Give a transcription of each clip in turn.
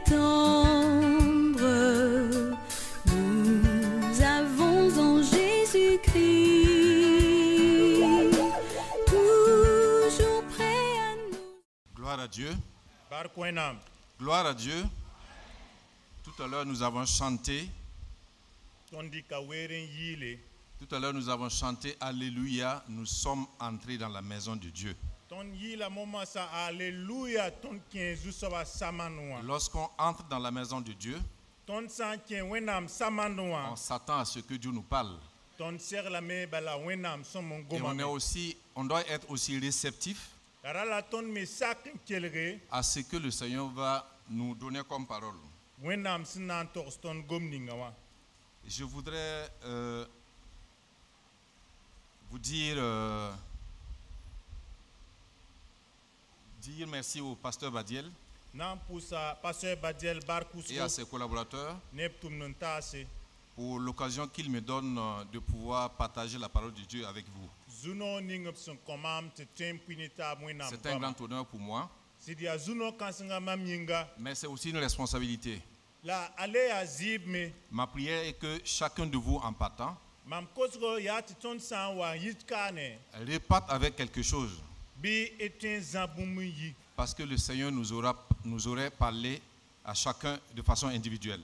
tendre nous avons en Jésus-Christ, toujours prêt à nous. Gloire à Dieu. Gloire à Dieu. Tout à l'heure, nous avons chanté. Tout à l'heure, nous avons chanté Alléluia, nous sommes entrés dans la maison de Dieu. Lorsqu'on entre dans la maison de Dieu, on s'attend à ce que Dieu nous parle. Et on doit être aussi réceptif à ce que le Seigneur va nous donner comme parole. Je voudrais vous dire merci au pasteur Badiel et à ses collaborateurs pour l'occasion qu'il me donne de pouvoir partager la parole de Dieu avec vous. C'est un grand honneur pour moi, mais c'est aussi une responsabilité. Ma prière est que chacun de vous en partant reparte avec quelque chose, parce que le Seigneur nous aurait parlé à chacun de façon individuelle.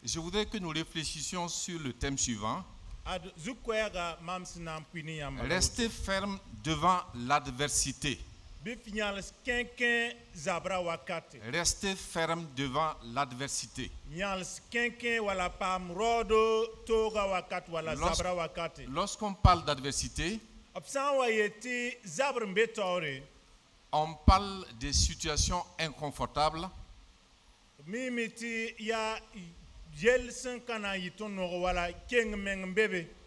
Je voudrais que nous réfléchissions sur le thème suivant. Restez ferme devant l'adversité. Restez ferme devant l'adversité. Lorsqu'on parle d'adversité, on parle des situations inconfortables.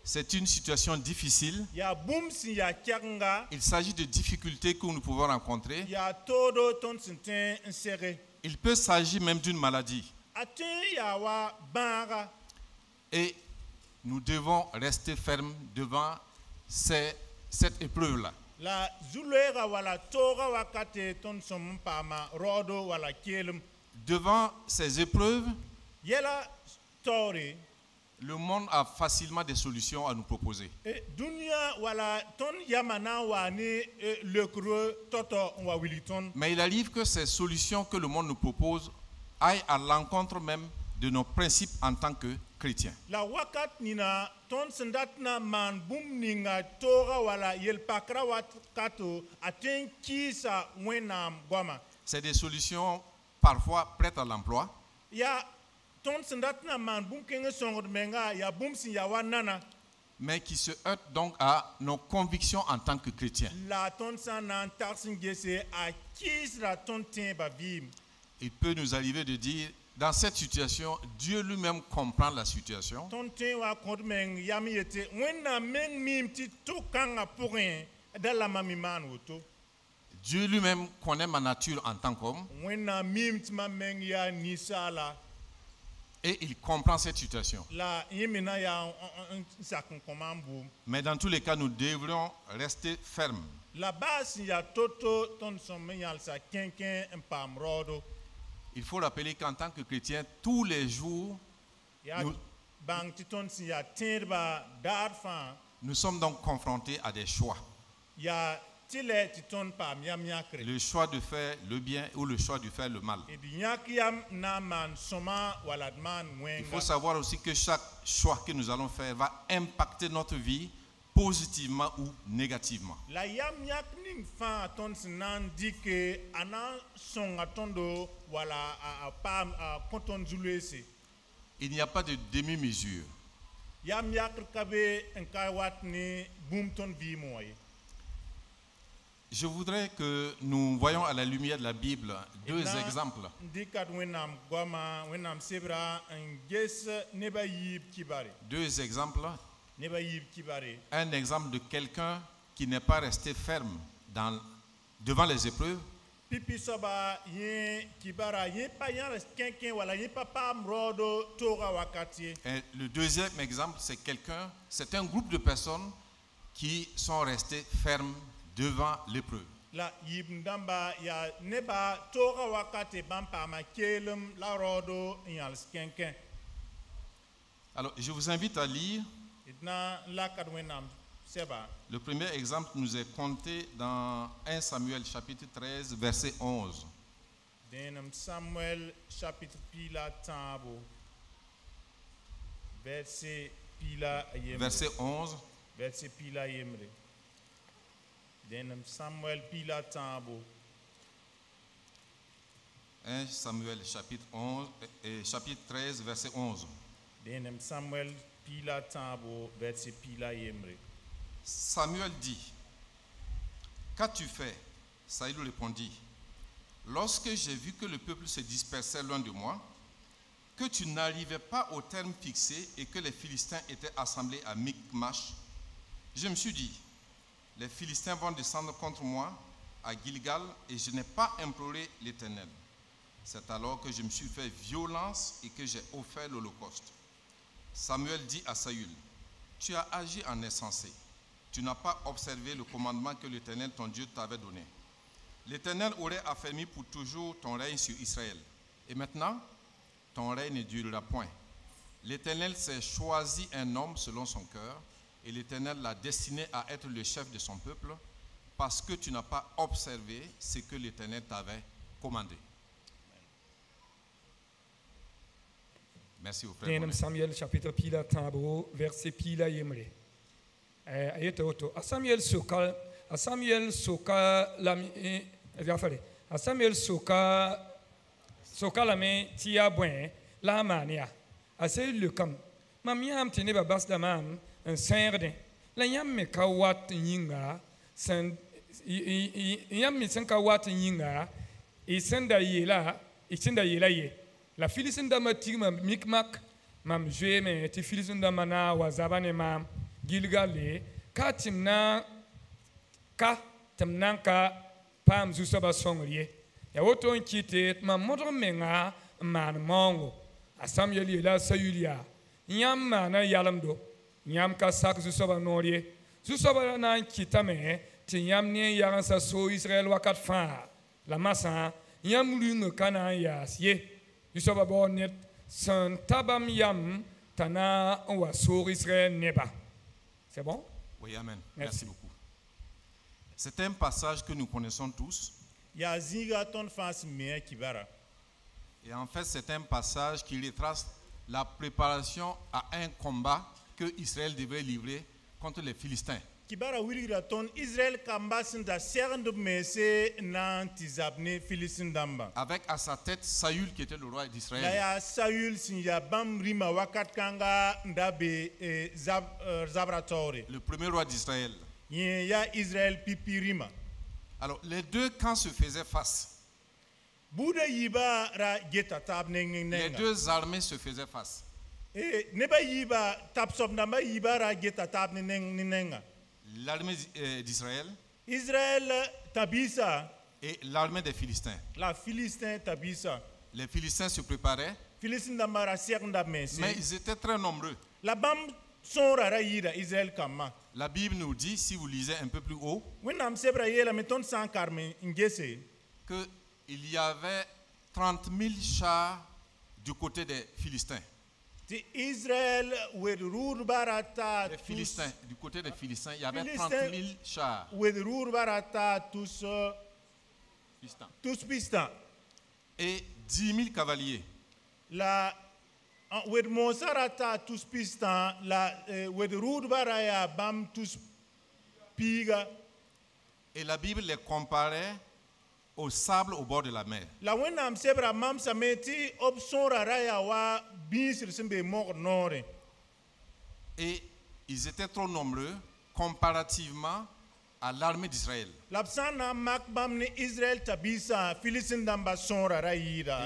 C'est une situation difficile. Il s'agit de difficultés que nous pouvons rencontrer. Il peut s'agir même d'une maladie. Et nous devons rester fermes devant cette épreuve-là. Devant ces épreuves, le monde a facilement des solutions à nous proposer. Mais il arrive que ces solutions que le monde nous propose aillent à l'encontre même de nos principes en tant que chrétiens. C'est des solutions parfois prêtes à l'emploi, mais qui se heurtent donc à nos convictions en tant que chrétiens. Il peut nous arriver de dire, dans cette situation, Dieu lui-même comprend la situation. Dieu lui-même connaît ma nature en tant qu'homme. Et il comprend cette situation. Mais dans tous les cas, nous devrions rester fermes. Il faut rappeler qu'en tant que chrétien, tous les jours, nous sommes donc confrontés à des choix. Le choix de faire le bien ou le choix de faire le mal. Il faut savoir aussi que chaque choix que nous allons faire va impacter notre vie positivement ou négativement. Il n'y a pas de demi-mesure. Je voudrais que nous voyions à la lumière de la Bible deux exemples. Deux exemples. Un exemple de quelqu'un qui n'est pas resté ferme devant les épreuves. Et le deuxième exemple, c'est un groupe de personnes qui sont restées fermes devant l'épreuve. La yibndamba ya neba tora wakate bampa makelem la rodo yal skenken. Alors, je vous invite à lire. Idna la kadwenam seba. Le premier exemple nous est compté dans 1 Samuel chapitre 13 verset 11. Denam Samuel chapitre pila tabo. Verset pila yemre. Verset 11. Verset pila yemre. Denam Samuel pila tabo. 1 Samuel chapitre 11 et chapitre 13 verset 11. Denam Samuel pila tabo verset pila yemre. Samuel dit: Qu'as-tu fait? Saül répondit: Lorsque j'ai vu que le peuple se dispersait loin de moi, que tu n'arrivais pas au terme fixé et que les Philistins étaient assemblés à Micmash, je me suis dit: les Philistins vont descendre contre moi à Gilgal et je n'ai pas imploré l'Éternel. C'est alors que je me suis fait violence et que j'ai offert l'Holocauste. Samuel dit à Saül: Tu as agi en insensé. Tu n'as pas observé le commandement que l'Éternel ton Dieu t'avait donné. L'Éternel aurait affermi pour toujours ton règne sur Israël. Et maintenant, ton règne ne durera point. L'Éternel s'est choisi un homme selon son cœur, et l'Éternel l'a destiné à être le chef de son peuple, parce que tu n'as pas observé ce que l'Éternel t'avait commandé. Merci au frère. Samuel chapitre pila tambo verset pila yemre. Ayete oto. A Samuel soka la a Samuel soka la me tia bwen la mania. A se le kam. Mamiam tene ba bas da mam un serde. La yam me ka wat yinga san yam me san ka wat yinga e senda yela ye. La Philistin da matigma mikmak mam jwe me ti Philistin da mana wazabane mam Gilgal ka timna ka pam zusaba songriye ya woto nkite mam modro menga man mongo a Samuel la sayulia nyam mana yalamdo nyam ka sak zusaba noriye zusaba na kitame ti nyam ne yaransa so Israel wakat fa la masa nyam lunga kana yasye Yusoba bonet san tabam yam tana wa sur Israël neba. C'est bon? Oui, amen. Merci beaucoup. C'est un passage que nous connaissons tous. Ya zinga ton fas me kibara. Et en fait, c'est un passage qui retrace la préparation à un combat que Israël devrait livrer contre les Philistins. Kibara wirigra ton Israël kambasinda serndo mese nan tizabne Philistindamba. Avec à sa tête Saül qui était le roi d'Israël. Ya Saül sinya bam rima wakat kanga ndabe zabratore. Le premier roi d'Israël. Ya Israël pipi rima. Alors les deux camps se faisaient face. Bouda yiba ra geta tab nenga. Les deux armées se faisaient face. Et neba yiba tapsob namba yiba ra geta tab nenga. L'armée d'Israël Israël tabisa et l'armée des Philistins. La Philistin tabisa. Les Philistins se préparaient, mais ils étaient très nombreux. La bam son rara yida Israël kama. La Bible nous dit, si vous lisez un peu plus haut, qu'il y avait 30 000 chars du côté des Philistins. Israël les Philistins, du côté des Philistins, il y avait 30 000 chars. Tous pistons. Et 10 000 cavaliers. Et la Bible les comparait au sable au bord de la mer. Et ils étaient trop nombreux comparativement à l'armée d'Israël. Et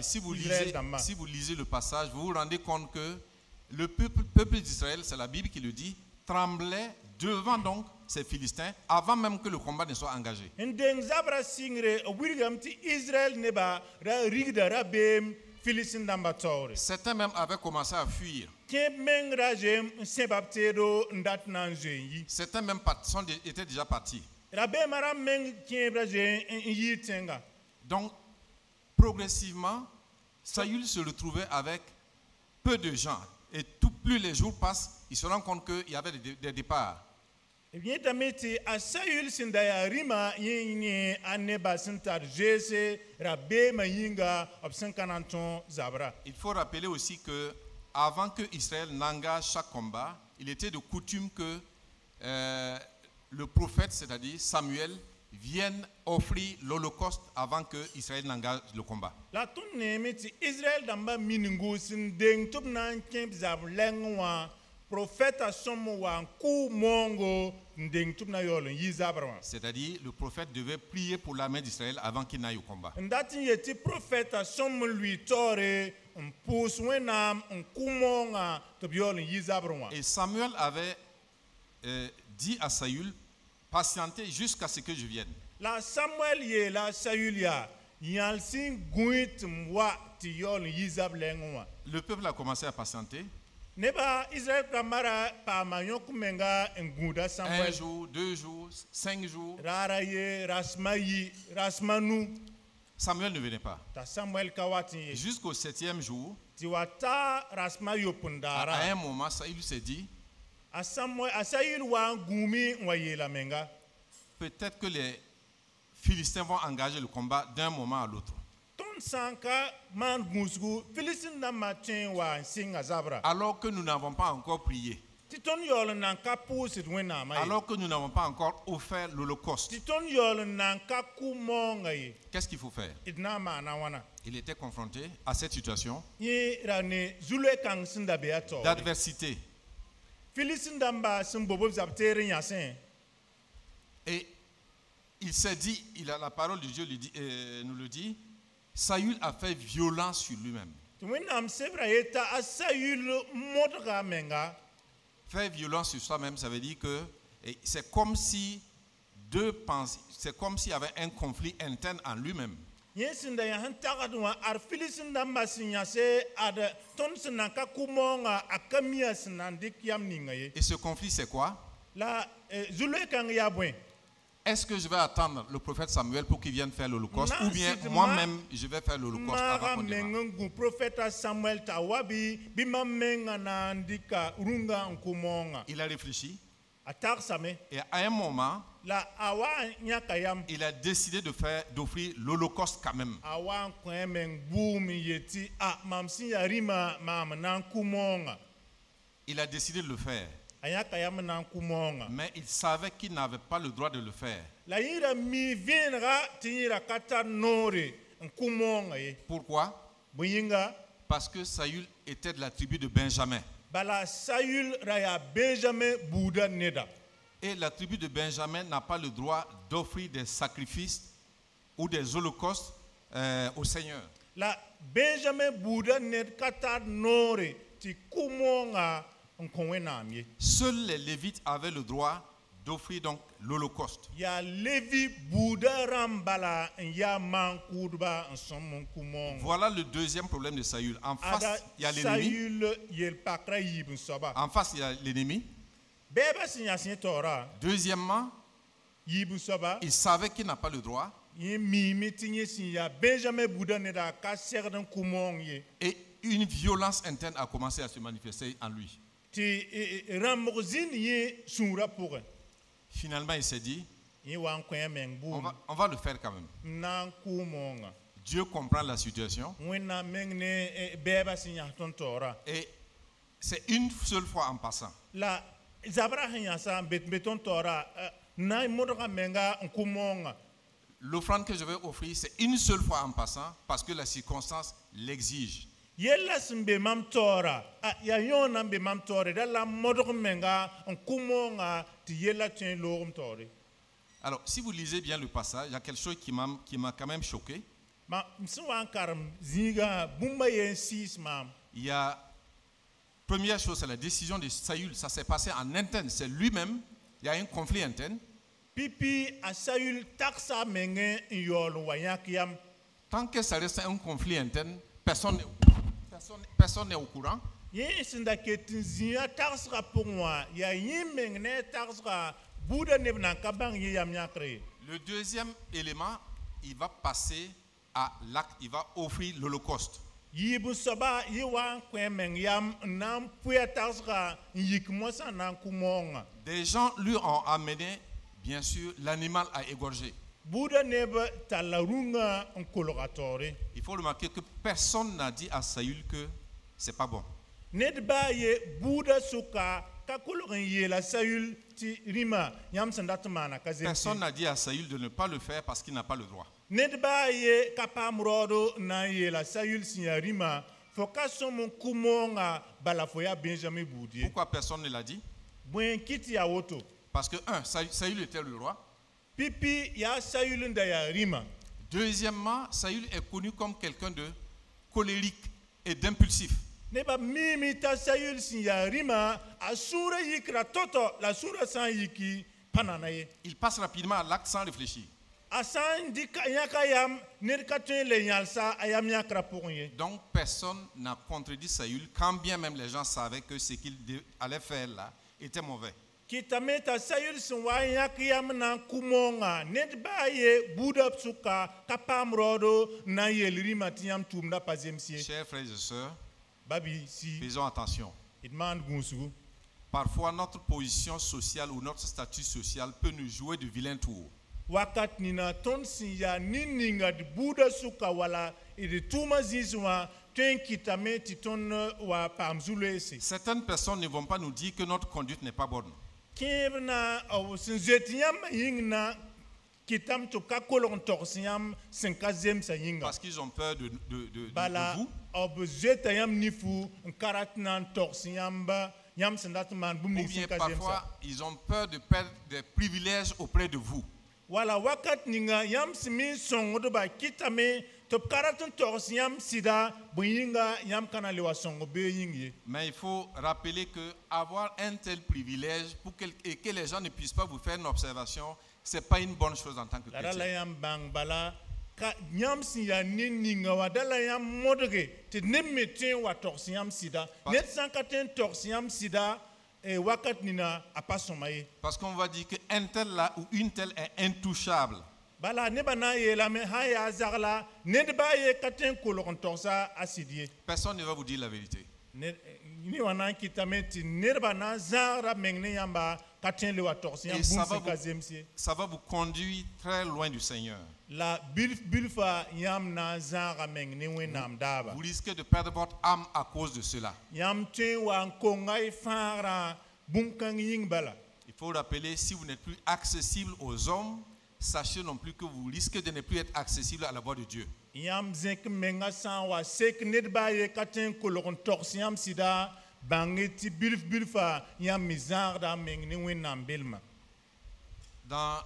si vous lisez le passage, vous vous rendez compte que le peuple d'Israël, c'est la Bible qui le dit, tremblait devant donc ces Philistins avant même que le combat ne soit engagé. Certains même avaient commencé à fuir. Certains même étaient déjà partis. Donc, progressivement, Saül se retrouvait avec peu de gens. Et plus les jours passent, il se rend compte qu'il y avait des départs. Il faut rappeler aussi que avant que Israël n'engage chaque combat, il était de coutume que le prophète, c'est-à-dire Samuel, vienne offrir l'holocauste avant que Israël n'engage le combat. C'est-à-dire le prophète devait prier pour l'armée d'Israël avant qu'il n'aille au combat. Et Samuel avait dit à Saül, patientez jusqu'à ce que je vienne. Le peuple a commencé à patienter. Un jour, 2 jours, 5 jours. Samuel ne venait pas. Jusqu'au 7e jour, à un moment, Saül s'est dit, peut-être que les Philistins vont engager le combat d'un moment à l'autre. Alors que nous n'avons pas encore prié. Alors que nous n'avons pas encore offert l'holocauste. Qu'est-ce qu'il faut faire? Il était confronté à cette situation d'adversité. Et il s'est dit, la parole de Dieu nous le dit, Saül a fait violence sur lui-même. Faire violence sur soi-même, ça veut dire que c'est comme si c'est comme s'il y avait un conflit interne en lui-même. Et ce conflit, c'est quoi? Est-ce que je vais attendre le prophète Samuel pour qu'il vienne faire l'holocauste, ou bien moi-même je vais faire l'holocauste avant qu'on démarre? Il a réfléchi. Et à un moment, il a décidé d'offrir l'holocauste quand même. Il a décidé de le faire. Mais il savait qu'il n'avait pas le droit de le faire. Pourquoi? Parce que Saül était de la tribu de Benjamin. Et la tribu de Benjamin n'a pas le droit d'offrir des sacrifices ou des holocaustes au Seigneur. Seuls les Lévites avaient le droit d'offrir donc l'holocauste. Voilà le deuxième problème de Saül. En face, il y a l'ennemi. En face, il y a l'ennemi. Deuxièmement, il savait qu'il n'a pas le droit. Et une violence interne a commencé à se manifester en lui. Finalement, il s'est dit, on va le faire quand même. Dieu comprend la situation. Et c'est une seule fois en passant. L'offrande que je vais offrir, c'est une seule fois en passant parce que la circonstance l'exige. Alors, si vous lisez bien le passage, il y a quelque chose qui m'a quand même choqué. Il y a, première chose, c'est la décision de Saül. Ça s'est passé en interne, c'est lui-même. Il y a un conflit interne. Tant que ça reste un conflit interne, personne n'est au courant. Le deuxième élément, il va passer à l'acte, il va offrir l'Holocauste. Des gens lui ont amené, bien sûr, l'animal à égorger. Il faut remarquer que personne n'a dit à Saül que c'est pas bon. Personne n'a dit à Saül de ne pas le faire parce qu'il n'a pas le droit. Pourquoi personne ne l'a dit? Parce que, Saül était le roi. Deuxièmement, Saül est connu comme quelqu'un de colérique et d'impulsif. Il passe rapidement à l'acte sans réfléchir. Donc personne n'a contredit Saül, quand bien même les gens savaient que ce qu'il allait faire là était mauvais. Chers frères et sœurs, faisons attention. Parfois notre position sociale ou notre statut social peut nous jouer de vilains tours. Certaines personnes ne vont pas nous dire que notre conduite n'est pas bonne. Parce qu'ils ont peur de vous. Ou bien parfois ils ont peur de perdre des privilèges auprès de vous. Mais il faut rappeler que avoir un tel privilège et que les gens ne puissent pas vous faire une observation, ce n'est pas une bonne chose en tant que chrétien. Parce qu'on va dire qu'un tel là ou une telle est intouchable. Personne ne va vous dire la vérité. Et ça va vous conduire très loin du Seigneur. Vous risquez de perdre votre âme à cause de cela. Il faut rappeler, si vous n'êtes plus accessible aux hommes, sachez non plus que vous risquez de ne plus être accessible à la voix de Dieu.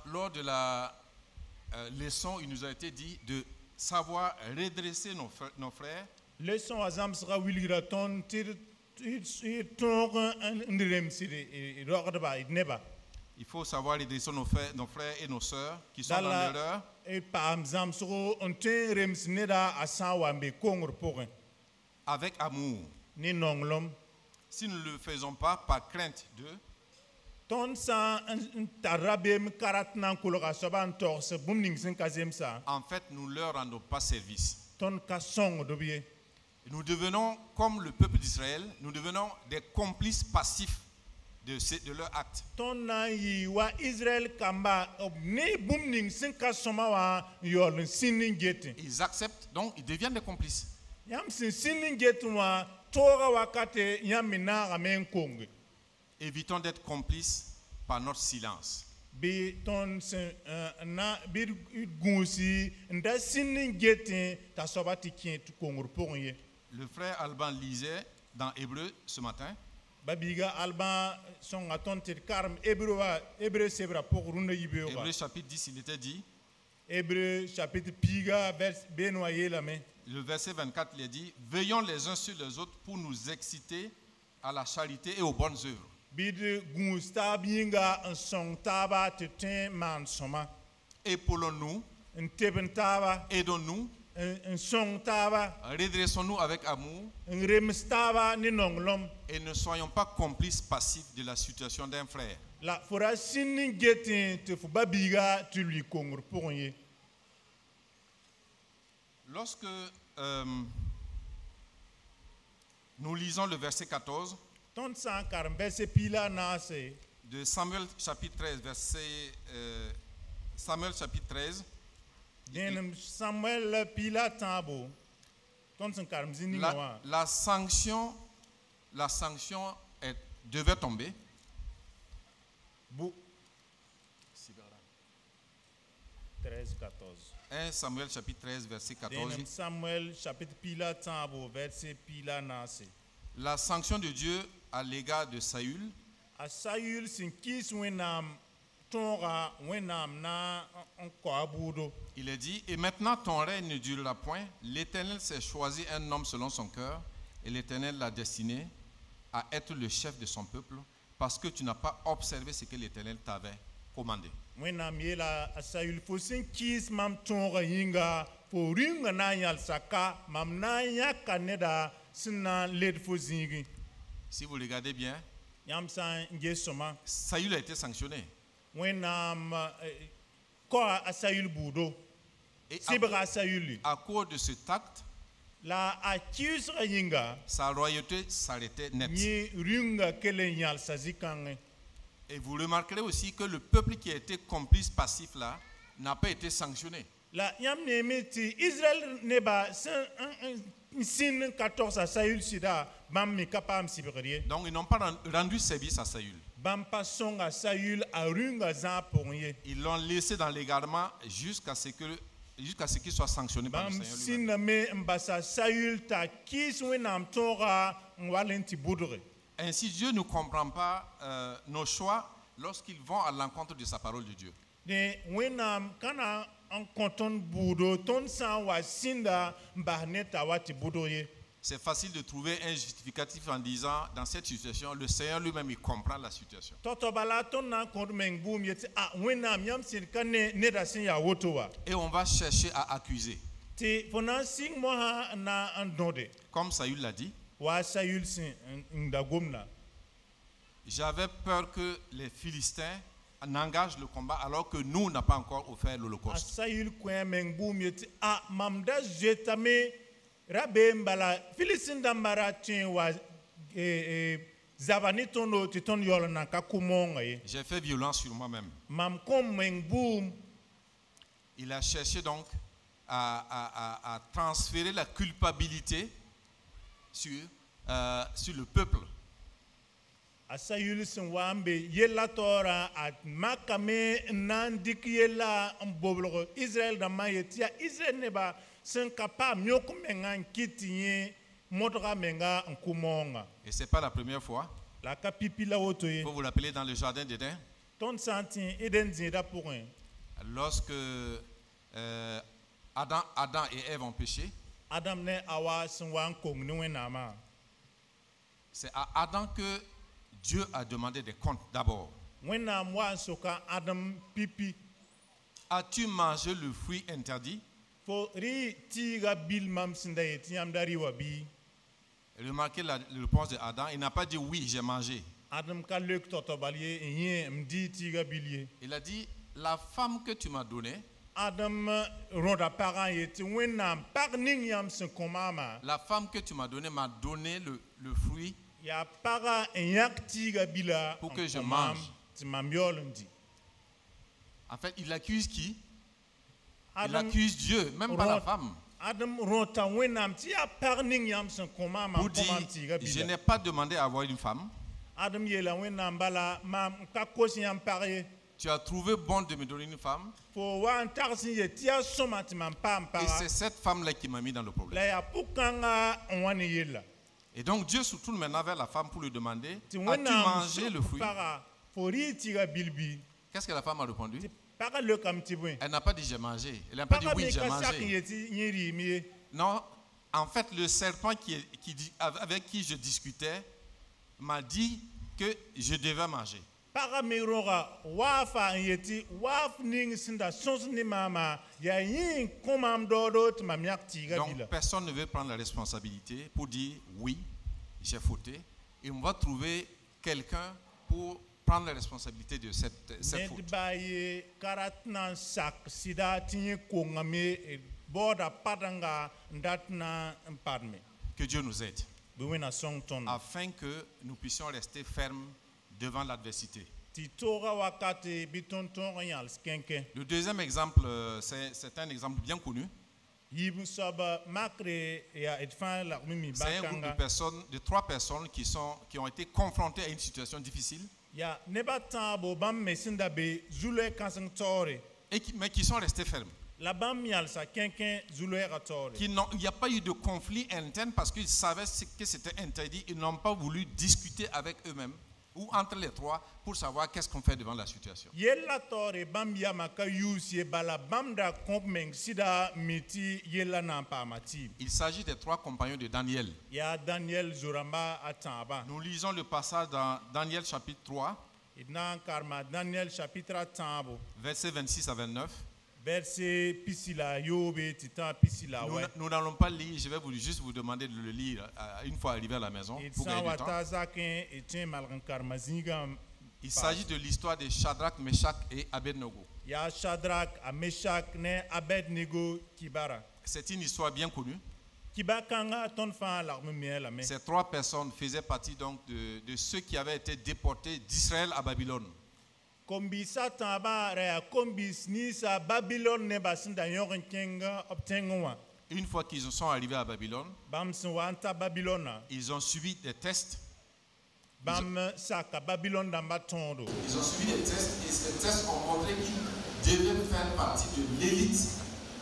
Lors de la leçon, il nous a été dit de savoir redresser nos frères. Il faut savoir redresser nos frères et nos sœurs qui sont dans l'erreur. Avec amour. Si nous ne le faisons pas par crainte d'eux, en fait, nous ne leur rendons pas service. Nous devenons, comme le peuple d'Israël, nous devenons des complices passifs de leur acte. Ils acceptent, donc ils deviennent des complices. Évitons d'être complices par notre silence. Le frère Alban lisait dans Hébreu ce matin. Hébreu chapitre 10, il était dit. Le verset 24, il est dit: veillons les uns sur les autres pour nous exciter à la charité et aux bonnes œuvres. Épaulons-nous, aidons-nous Redressons-nous avec amour et ne soyons pas complices passifs de la situation d'un frère. Lorsque nous lisons le verset 14 de Samuel chapitre 13, Samuel chapitre 13, la sanction devait tomber. 1 Samuel chapitre 13, verset 14. La sanction de Dieu à l'égard de Saül. Il est dit, et maintenant ton règne ne durera point. L'Éternel s'est choisi un homme selon son cœur, et l'Éternel l'a destiné à être le chef de son peuple, parce que tu n'as pas observé ce que l'Éternel t'avait commandé. Si vous regardez bien, Saül a été sanctionné. Et à cause de cet acte, sa royauté s'arrêtait net. Et vous remarquerez aussi que le peuple qui a été complice passif là n'a pas été sanctionné. Donc ils n'ont pas rendu service à Saül. Ils l'ont laissé dans l'égarement jusqu'à ce qu'il soit sanctionné par le Seigneur lui-même. Ainsi, Dieu ne comprend pas nos choix lorsqu'ils vont à l'encontre de sa parole de Dieu. C'est facile de trouver un justificatif en disant, dans cette situation, le Seigneur lui-même il comprend la situation. Et on va chercher à accuser. Comme Saül l'a dit, j'avais peur que les Philistins n'engagent le combat alors que nous n'avons pas encore offert l'Holocauste. J'ai fait violence sur moi-même. Il a cherché donc à transférer la culpabilité sur le peuple. Et ce n'est pas la première fois. Vous vous rappelez dans le jardin d'Éden, lorsque Adam et Ève ont péché, c'est à Adam que Dieu a demandé des comptes d'abord. As-tu mangé le fruit interdit? Remarquez la réponse d'Adam. Il n'a pas dit oui, j'ai mangé. Il a dit, la femme que tu m'as donnée, la femme que tu m'as donnée m'a donné le fruit pour que je mange. En fait, il accuse qui? Il accuse Dieu, même pas la femme. Pour dire, je n'ai pas demandé à avoir une femme. Tu as trouvé bon de me donner une femme. Et c'est cette femme-là qui m'a mis dans le problème. Et donc Dieu se tourne maintenant vers la femme pour lui demander, as-tu mangé le fruit? Qu'est-ce que la femme a répondu? Elle n'a pas dit j'ai mangé. Elle n'a pas dit oui, j'ai mangé. Non, en fait, le serpent avec qui je discutais m'a dit que je devais manger. Paramirora wafa yeti waf ning sinda sons ni mama ya yin komam dodot mamiak tiga Donc bila. personne ne veut prendre la responsabilité pour dire oui, j'ai fauté. Et on va trouver quelqu'un pour prendre la responsabilité de cette faute. Ned baye karatna sak sida tinye kongame boda padanga ndatna mpadme. Que Dieu nous aide Buwena song ton. afin que nous puissions rester fermes devant l'adversité. Ti tora wakati biton ton yal skenke. Le deuxième exemple, c'est un exemple bien connu. Yibun saba makre ya etfan la mimi C'est un groupe de bakanga. personnes, de 3 personnes qui ont été confrontées à une situation difficile Ya neba tabo bam mesinda be zule kansang tore. mais qui sont restés fermes. La bam yal sa kenken zule ratore. Il n'y a pas eu de conflit interne parce qu'ils savaient que c'était interdit. Ils n'ont pas voulu discuter avec eux-mêmes ou entre les 3 pour savoir qu'est-ce qu'on fait devant la situation. Yella tore bam ya maka yusi bala bam da kompmeng sida miti yella nampa mati. Il s'agit des 3 compagnons de Daniel. Ya Daniel Zoramba atamba. Nous lisons le passage dans Daniel chapitre 3, Idna karma Daniel chapitre tambo. versets 26 à 29. Verset pisila yobe titan pisila we. Nous n'allons pas lire, je vais juste vous demander de le lire une fois arrivé à la maison pour Itsan gagner du temps. watazaken etin malgan karma zinga. Il s'agit de l'histoire de Shadrach, Meshach et Abednego. Ya Shadrach, a Meshach ne Abednego kibara. C'est une histoire bien connue. Kibakanga ton fan l'arme miel mais. Ces 3 personnes faisaient partie donc de ceux qui avaient été déportés d'Israël à Babylone. Kombi satamba rea kombis ni sa Babylone ne basinda yorin kenga obtengoa. Une fois qu'ils sont arrivés à Babylone, Bam wanta Babylone. ils ont suivi des tests. Bam saka Babylone damba tondo. Ils ont suivi des tests et ces tests ont montré qu'ils devaient faire partie de l'élite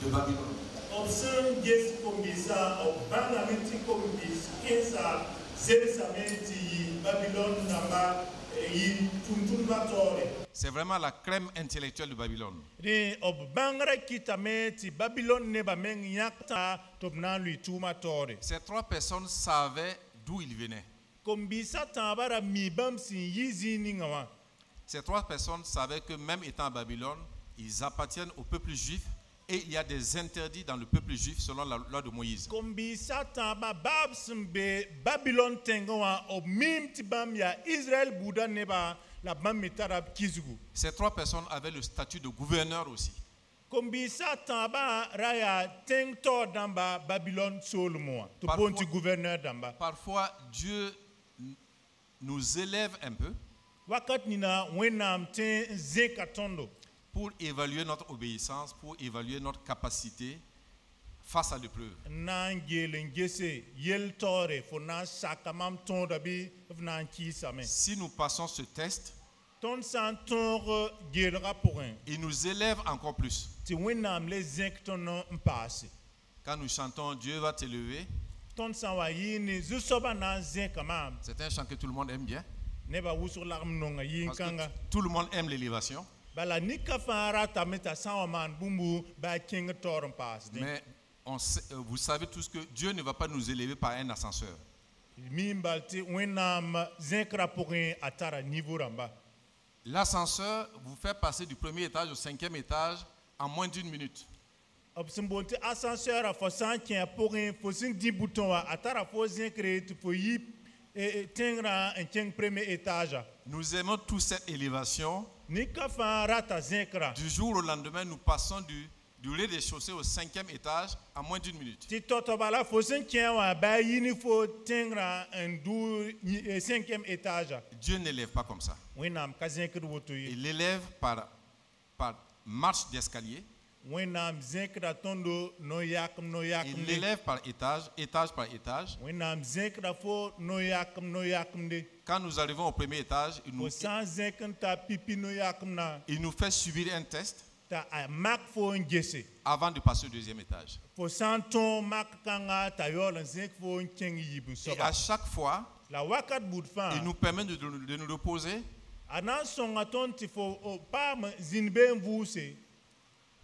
de Babylone. Obsen yes kombisa obanga miti kombis kensa zelsa menti Babylone damba yi tuntun batore. C'est vraiment la crème intellectuelle de Babylone. Ni obangara kitameti Babylone ne ba meng yakta tobna lui tuma tore. Ces 3 personnes savaient d'où ils venaient. Kombisa tambara mi bam sin yizi ningawa. Ces 3 personnes savaient que même étant à Babylone, ils appartiennent au peuple juif et il y a des interdits dans le peuple juif selon la loi de Moïse. Kombisa tamba babsim be Babylone tengawa ob mim tibam ya Israël buda neba la bam mitarab kizugu. Ces 3 personnes avaient le statut de gouverneur aussi. Kombisa tamba raya tengto damba Babylone solmoa. To Parfois- ponti gouverneur damba. Parfois, Dieu nous élève un peu Wakat nina wenam ten zekatondo. pour évaluer notre obéissance, pour évaluer notre capacité face à l'épreuve. Nangele ngese yel tore fo na sakamam tonda bi fna kisame. Si nous passons ce test, Ton san tor gelra pour un. il nous élève encore plus. Ti wenam les zektono mpasse. Quand nous chantons Dieu va t'élever, Ton san wa yini zusoba na zekamam. c'est un chant que tout le monde aime bien. Neba wusur larm nonga Parce que yinkanga. tout le monde aime l'élévation. Bala nika fara tameta sawaman bumbu ba king tor mpasse. Mais vous savez tous que Dieu ne va pas nous élever par un ascenseur. Mimbalti wenam zekra pour un atara niveau ramba. L'ascenseur vous fait passer du premier étage au 5e étage en moins d'1 minute. Obsimbonti ascenseur a fo sankin pour un fo sin 10 boutons atara fo zekre tu fo yip et tengra un king premier étage. Nous aimons tous cette élévation. Nika fara ta zekra. Du jour au lendemain, nous passons du rez-de-chaussée au 5e étage en moins d'1 minute. Ti toto bala fo sin kienwa ba yini fo tengra un 5e étage. Dieu n'élève pas comme ça. Wenam ka zekre woto yi. Il élève par marche d'escalier. Wenam zekra tondo no yakam Il l'élève par étage, étage par étage. Wenam zekra fo no yakam de. Quand nous arrivons au premier étage, Fo san zekn ta pipi no yakam na. il nous fait subir un test Ta mak fo ngese. avant de passer au 2e étage. Fo san ton mak kanga ta yolan zek fo nkeng yibu Et soba. à chaque fois, La wakat bout fan. il nous permet de nous reposer. Anan son aton ti fo pa zinbe mvuse.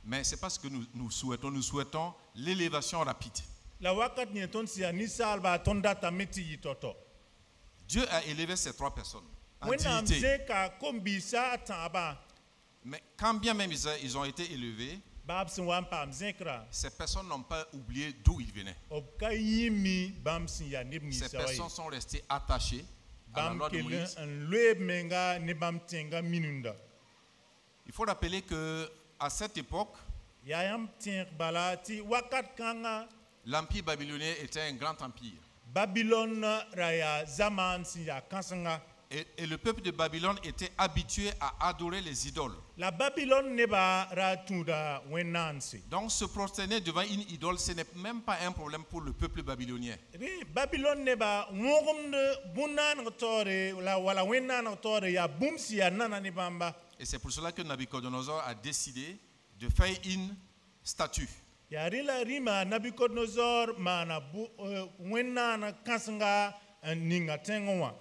Mais ce n'est pas ce que nous souhaitons. Nous souhaitons l'élévation rapide. La wakat ni ton si ani salba ton data meti yitoto. Dieu a élevé ces 3 personnes. en dignité. Mais quand bien même ils ont été élevés, ces personnes n'ont pas oublié d'où ils venaient. Ces personnes sont restées attachées à la loi de Moïse. Il faut rappeler qu'à cette époque, l'empire babylonien était un grand empire. Et le peuple de Babylone était habitué à adorer les idoles. Donc se prosterner devant une idole, ce n'est même pas un problème pour le peuple babylonien. Et c'est pour cela que Nabucodonosor a décidé de faire une statue.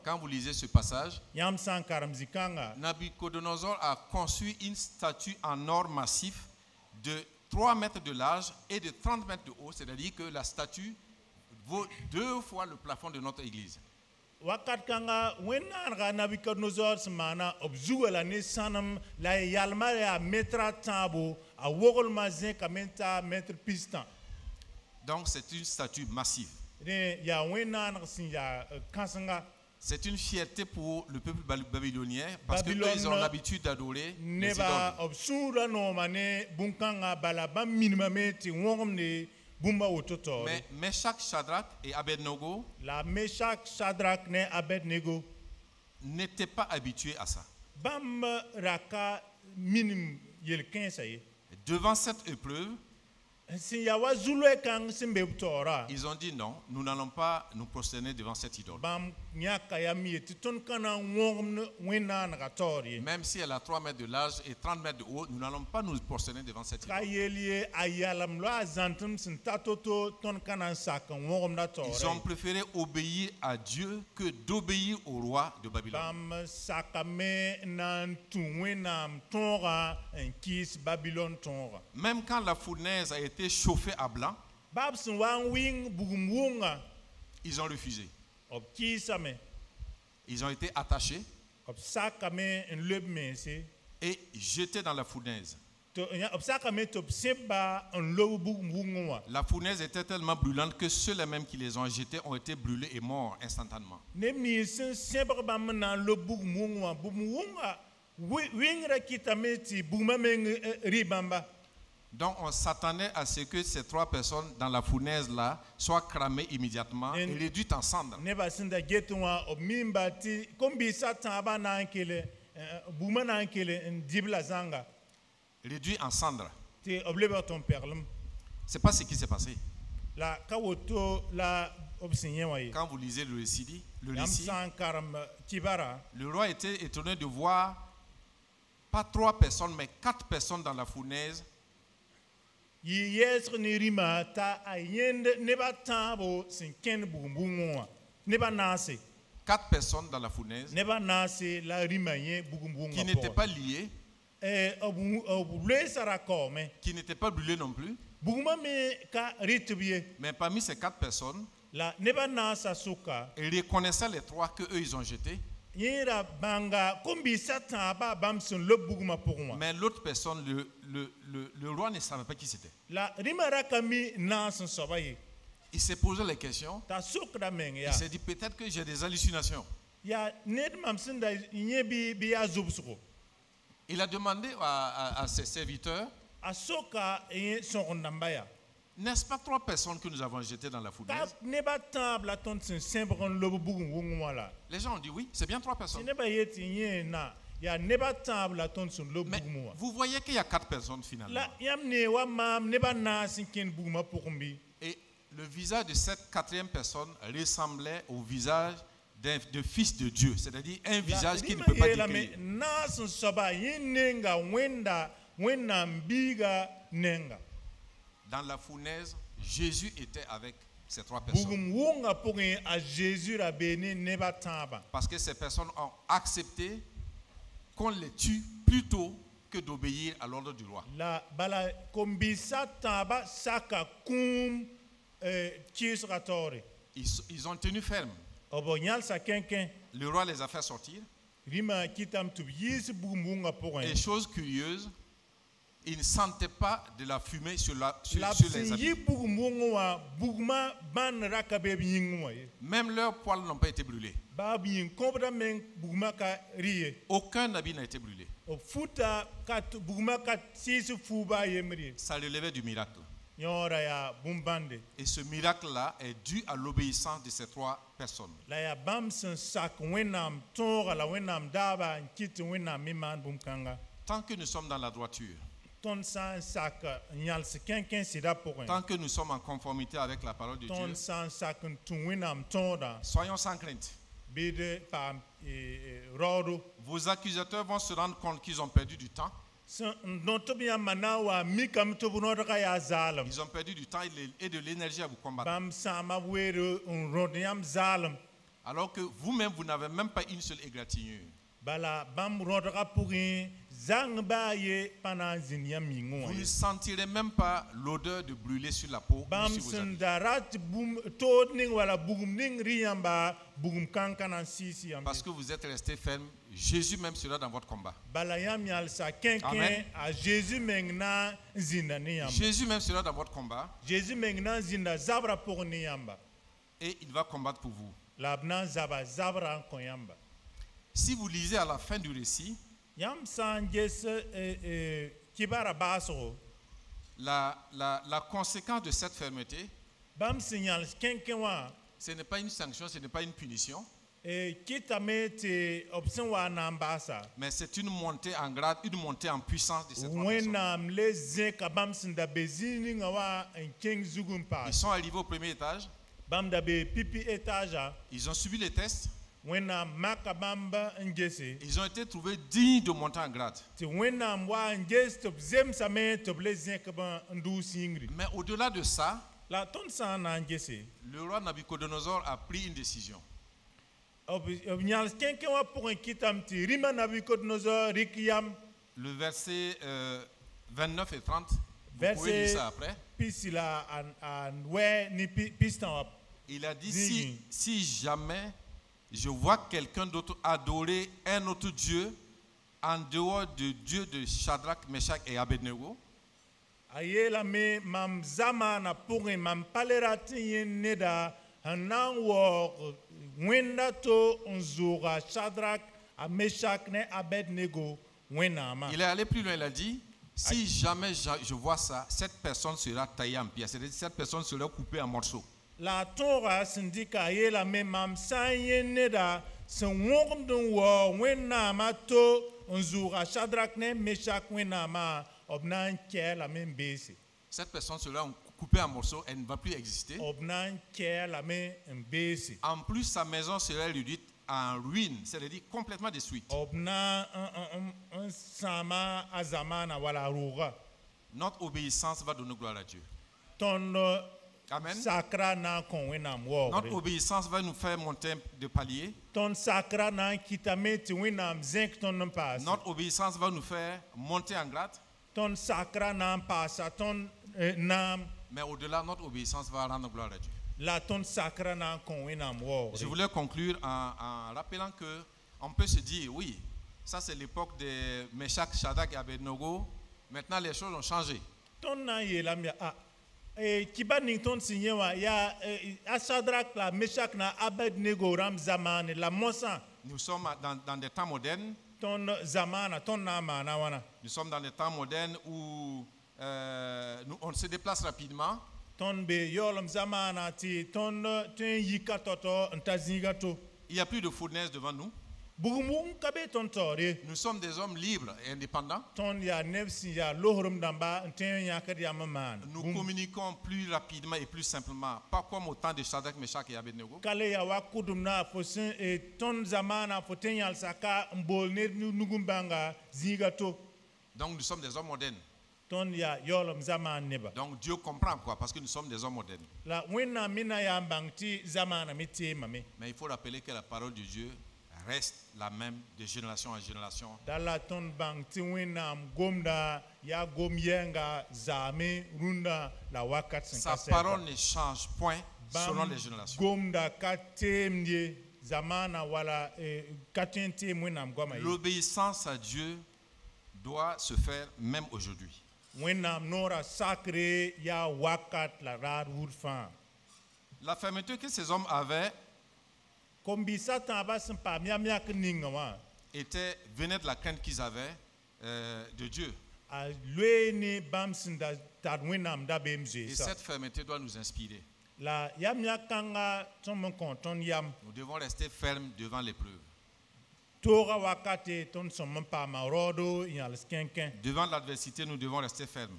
Quand vous lisez ce passage, Nabucodonosor a conçu une statue en or massif de 3 mètres de large et de 30 mètres de haut, c'est-à-dire que la statue vaut 2 fois le plafond de notre église. Donc c'est une statue massive. C'est une fierté pour le peuple babylonien parce qu'ils ont l'habitude d'adorer les idoles. Mais Meshach, Shadrach et Abednego n'étaient pas habitués à ça. Devant cette épreuve, ils ont dit non, nous n'allons pas nous prosterner devant cette idole. Même si elle a 3 mètres de large et 30 mètres de haut, nous n'allons pas nous prosterner devant cette idole. Ils ont préféré obéir à Dieu que d'obéir au roi de Babylone. Même quand la fournaise a été chauffée à blanc, ils ont refusé. Ils ont été attachés et jetés dans la fournaise. La fournaise était tellement brûlante que ceux-là même qui les ont jetés ont été brûlés et morts instantanément. Donc on s'attendait à ce que ces 3 personnes dans la fournaise là soient cramées immédiatement et réduites en cendres. Réduit en cendres. C'est pas ce qui s'est passé. Quand vous lisez le récit, le roi était étonné de voir pas 3 personnes mais 4 personnes dans la fournaise. 4 personnes dans la fournaise qui n'étaient pas liées, qui n'étaient pas brûlées non plus. Mais parmi ces 4 personnes, ils reconnaissaient les 3 qu'eux ils ont jetés. Mais l'autre personne, le roi ne savait pas qui c'était. Il s'est posé les questions. Il s'est dit peut-être que j'ai des hallucinations. Il a demandé à ses serviteurs, n'est-ce pas 3 personnes que nous avons jetées dans la fournaise? Les gens ont dit oui, c'est bien 3 personnes. Mais vous voyez qu'il y a 4 personnes finalement. Et le visage de cette 4e personne ressemblait au visage de fils de Dieu, c'est-à-dire un visage qui ne peut pas décrire. Dans la fournaise, Jésus était avec ces 3 personnes. Parce que ces personnes ont accepté qu'on les tue plutôt que d'obéir à l'ordre du roi. Ils ont tenu ferme. Le roi les a fait sortir. rima kitam tu yis bugumunga pour Et un chose curieuse, ils ne sentaient pas de la fumée sur les lapsin habits. yi bugumunga wa bugma ban rakabe yingwa Même leurs poils n'ont pas été brûlés. bab yin kobra men bugma ka riye Aucun habit n'a été brûlé. o futa kat bugma kat sis fuba yemri Ça relevait du miracle. yora ya bumbande Et ce miracle-là est dû à l'obéissance de ces 3 personnes. la ya bam sen sak wenam tonga la wenam daba kit wenam miman bumkanga Tant que nous sommes dans la droiture, ton san sak nyal se kenken sida pour un tant que nous sommes en conformité avec la parole de ton Dieu, san sak tu wenam tonda soyons sans crainte. bide pam rodo Vos accusateurs vont se rendre compte qu'ils ont perdu du temps. non to bien manawa mikam to bunoda ya zalam Ils ont perdu du temps et de l'énergie à vous combattre. bam sama were un rodiam zalam Alors que vous-même, vous n'avez même pas une seule égratignure. bala bam rodra pour un zang ba ye pana zinya mingo Vous ne sentirez même pas l'odeur de brûler sur la peau. Ou bam sur vos habits. sen darat bum to ning wala bugum ning riamba bugum kankana sisi am Parce que vous êtes resté ferme. Jésus même sera dans votre combat. bala yam yal sa kenken Amen. a Jésus mengna zinda ni yamba Jésus même sera dans votre combat Jésus mengna zinda zabra pour ni yamba et il va combattre pour vous. labna zabra ko yamba Si vous lisez à la fin du récit, yam sanjes kibara baso la conséquence de cette fermeté, bam signal kenken wa ce n'est pas une sanction, ce n'est pas une punition, kitamete option wa nambasa mais c'est une montée en grade, une montée en puissance de cette personne. wenam les kabam sinda bezini ngawa en king zugum Ils pas sont arrivés au premier étage, bam da be pipi étage ils ont subi les tests, wenam makabamba ngese ils ont été trouvés dignes de monter en grade. ti wenam wa ngese top zem same top les kabam ndu singri Mais au-delà de ça, la ton sa na ngese le roi Nabucodonosor a pris une décision. nyal kenken wa pour un kitam ti rima Nabucodonosor rikyam Le verset 29 et 30, vous Verset- pouvez lire ça après. pisila an we ni pistan wa Il a dit, Digne. si jamais je vois quelqu'un d'autre adorer un autre Dieu en dehors du Dieu de Shadrach, Meshach et Abednego, ayela me mam zama na punge mam palerati neda hanan wo wenda to unzura Shadrach a Meshach ne Abednego wenama il est allé plus loin, il a dit, si jamais je vois ça, cette personne sera taillée en pièces, c'est-à-dire cette personne sera coupée en morceaux. la tora sindika ayela me mam sanye neda sen wongdun wo wenama to unzura Shadrach ne Meshach wenama obnan la même base Cette personne sera coupée en morceaux, elle ne va plus exister. obnan la même base En plus, sa maison sera réduite en ruine, c'est-à-dire complètement détruite. obna un sama azamana wala ruga Notre obéissance va donner gloire à Dieu. ton Amen. sakra na kon wenam Notre wo obéissance va nous faire monter de palier. ton sakra na kitameti wenam zinc ton pas Notre obéissance va nous faire monter en grade. ton sakra na pasa ton nam Mais au-delà, notre obéissance va rendre gloire à Dieu. la ton sakra na kon wenam wo Je voulais conclure en rappelant que on peut se dire, oui, ça c'est l'époque de Meshach, Shadrach et Abednego. Maintenant, les choses ont changé. ton na yela mi kibani ton sinyewa ya Shadrach la Meshach na Abednego ram zamane la mosa Nous sommes dans des temps modernes. ton zamana ton nama na wana Nous sommes dans des temps modernes où on se déplace rapidement. ton be yolom zamana ti ton ten yikatoto ntazingato Il n'y a plus de fournaise devant nous. bugumum kabe ton tore Nous sommes des hommes libres et indépendants. ton ya nefsi ya lohrum damba ten ya kadi amaman Nous communiquons plus rapidement et plus simplement. Pas comme au temps de Shadrach, Meshach et Abednego. kale ya wakudum na fosin ton zamana foten yal saka mbol ne nugumbanga zingato Donc nous sommes des hommes modernes. ton ya yolom zaman neba Donc Dieu comprend quoi, parce que nous sommes des hommes modernes. la wena mina ya bangti zamana miti mame Mais il faut rappeler que la parole de Dieu reste la même de génération en génération. dala ton bangti wena gomda ya gom yenga zame runda la wakat Sa parole ne change point selon les générations. gomda katemye L'obéissance à Dieu doit se faire même aujourd'hui. La fermeture que ces hommes avaient venait de la crainte qu'ils avaient de Dieu. Et cette fermeté doit nous inspirer. Nous devons rester fermes devant l'épreuve. Devant l'adversité, nous devons rester fermes.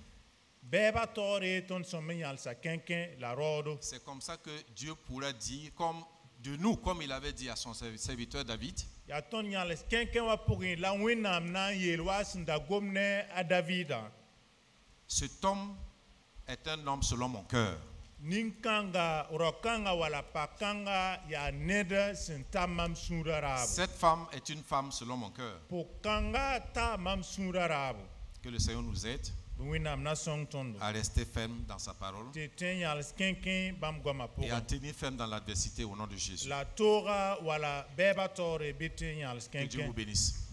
C'est comme ça que Dieu pourra dire de nous, comme il avait dit à son serviteur David. Cet homme est un homme selon mon cœur. Cette femme est une femme selon mon cœur. Que le Seigneur nous aide à rester ferme dans sa parole et à tenir ferme dans l'adversité au nom de Jésus. Que Dieu vous bénisse.